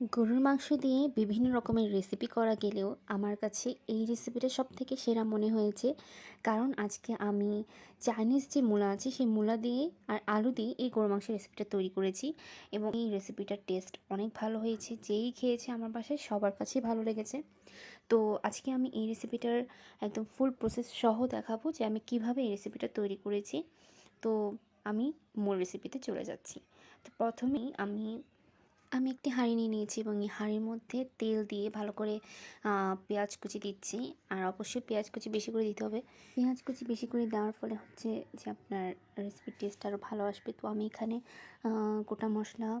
গরুর মাংস দিয়ে বিভিন্ন রকমের রেসিপি করা গেলেও আমার কাছে এই রেসিপিটা সবথেকে সেরা মনে হয়েছে। কারণ আজকে আমি চাইনিজ যে মূলা আছে সেই মূলা দিয়ে আর আলু দিয়ে এই গরুর মাংসের রেসিপিটা তৈরি করেছি এবং এই রেসিপিটার টেস্ট অনেক ভালো হয়েছে। যেই খেয়েছে আমার বাসায় সবার কাছেই ভালো লেগেছে। তো আজকে আমি এই রেসিপিটার একদম ফুল প্রসেস সহ দেখাবো যে আমি কিভাবে এই রেসিপিটা তৈরি করেছি। তো আমি মূল রেসিপিতে চলে যাচ্ছি। তো প্রথমেই আমি একটি হাঁড়ি নিয়ে নিয়েছি এবং এই হাঁড়ির মধ্যে তেল দিয়ে ভালো করে পেঁয়াজ কুচি দিচ্ছি। আর অবশ্যই পেঁয়াজ কুচি বেশি করে দিতে হবে। পেঁয়াজ কুচি বেশি করে দেওয়ার ফলে হচ্ছে যে আপনার রেসিপির টেস্ট আরও ভালো আসবে। তো আমি এখানে গোটা মশলা,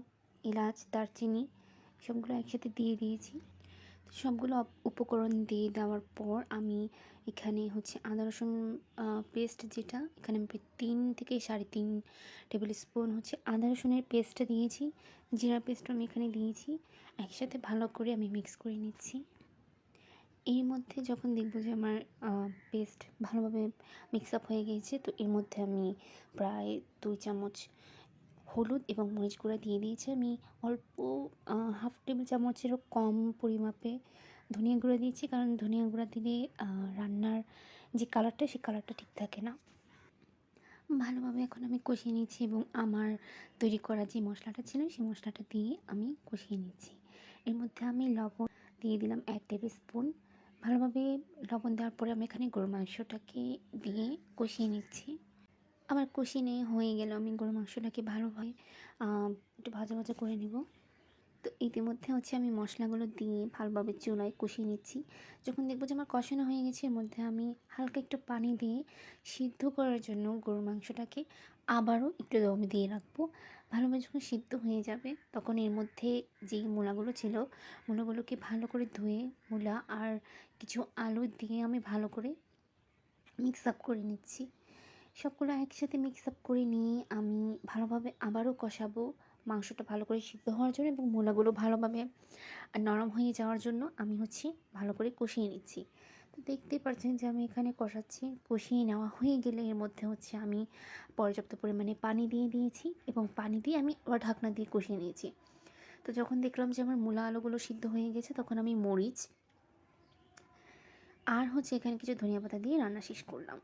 এলাচ, দারচিনি সবগুলো একসাথে দিয়ে দিয়েছি। সবগুলো উপকরণ দিয়ে দেওয়ার পর আমি এখানে হচ্ছে আদা রসুন পেস্ট, যেটা এখানে আমি 3 থেকে 3.5 টেবিল স্পুন হচ্ছে আদা রসুনের পেস্টটা দিয়েছি। জিরা পেস্টও আমি এখানে দিয়েছি। একসাথে ভালো করে আমি মিক্স করে নিচ্ছি। এর মধ্যে যখন দেখব যে আমার পেস্ট ভালোভাবে মিক্স আপ হয়ে গিয়েছে, তো এর মধ্যে আমি প্রায় 2 চামচ হলুদ এবং মরিচ গুঁড়া দিয়ে দিয়েছি। আমি অল্প হাফ টেবিল চামচেরও কম পরিমাপে ধনিয়া গুঁড়া দিয়েছি, কারণ ধনিয়া গুঁড়া দিলে রান্নার যে কালারটা সেই কালারটা ঠিক থাকে না। ভালোভাবে এখন আমি কষিয়ে নিচ্ছি এবং আমার তৈরি করা যে মশলাটা ছিল সেই মশলাটা দিয়ে আমি কষিয়ে নিচ্ছি। এর মধ্যে আমি লবণ দিয়ে দিলাম 1 টেবিল স্পুন। ভালোভাবে লবণ দেওয়ার পরে আমি এখানে গরুর মাংসটাকে দিয়ে কষিয়ে নিচ্ছি। আমার কষিয়ে নিয়ে হয়ে গেল, আমি গরুর মাংসটাকে ভালোভাবে একটু ভাজা ভাজা করে নেব। তো ইতিমধ্যে হচ্ছে আমি মশলাগুলো দিয়ে ভালোভাবে চুলায় কষিয়ে নিচ্ছি। যখন দেখবো যে আমার কষানো হয়ে গেছে, এর মধ্যে আমি হালকা একটু পানি দিয়ে সিদ্ধ করার জন্য গরুর মাংসটাকে আবারও একটু দমে দিয়ে রাখবো। ভালোভাবে যখন সিদ্ধ হয়ে যাবে তখন এর মধ্যে যেই মূলাগুলো ছিল, মূলাগুলোকে ভালো করে ধুয়ে মূলা আর কিছু আলু দিয়ে আমি ভালো করে মিক্স আপ করে নিচ্ছি। সবগুলো একসাথে মিক্স আপ করে নিয়ে আমি ভালোভাবে আবারও কষাবো মাংসটা ভালো করে সিদ্ধ হওয়ার জন্য এবং মূলাগুলো ভালোভাবে নরম হয়ে যাওয়ার জন্য আমি হচ্ছে ভালো করে কষিয়ে নিচ্ছি। তো দেখতেই পাচ্ছেন যে আমি এখানে কষাচ্ছি। কষিয়ে নেওয়া হয়ে গেলে এর মধ্যে হচ্ছে আমি পর্যাপ্ত পরিমাণে পানি দিয়ে দিয়েছি এবং পানি দিয়ে আমি আবার ঢাকনা দিয়ে কষিয়ে নিয়েছি। তো যখন দেখলাম যে আমার মূলা আলুগুলো সিদ্ধ হয়ে গেছে, তখন আমি মরিচ আর হচ্ছে এখানে কিছু ধনিয়া পাতা দিয়ে রান্না শেষ করলাম।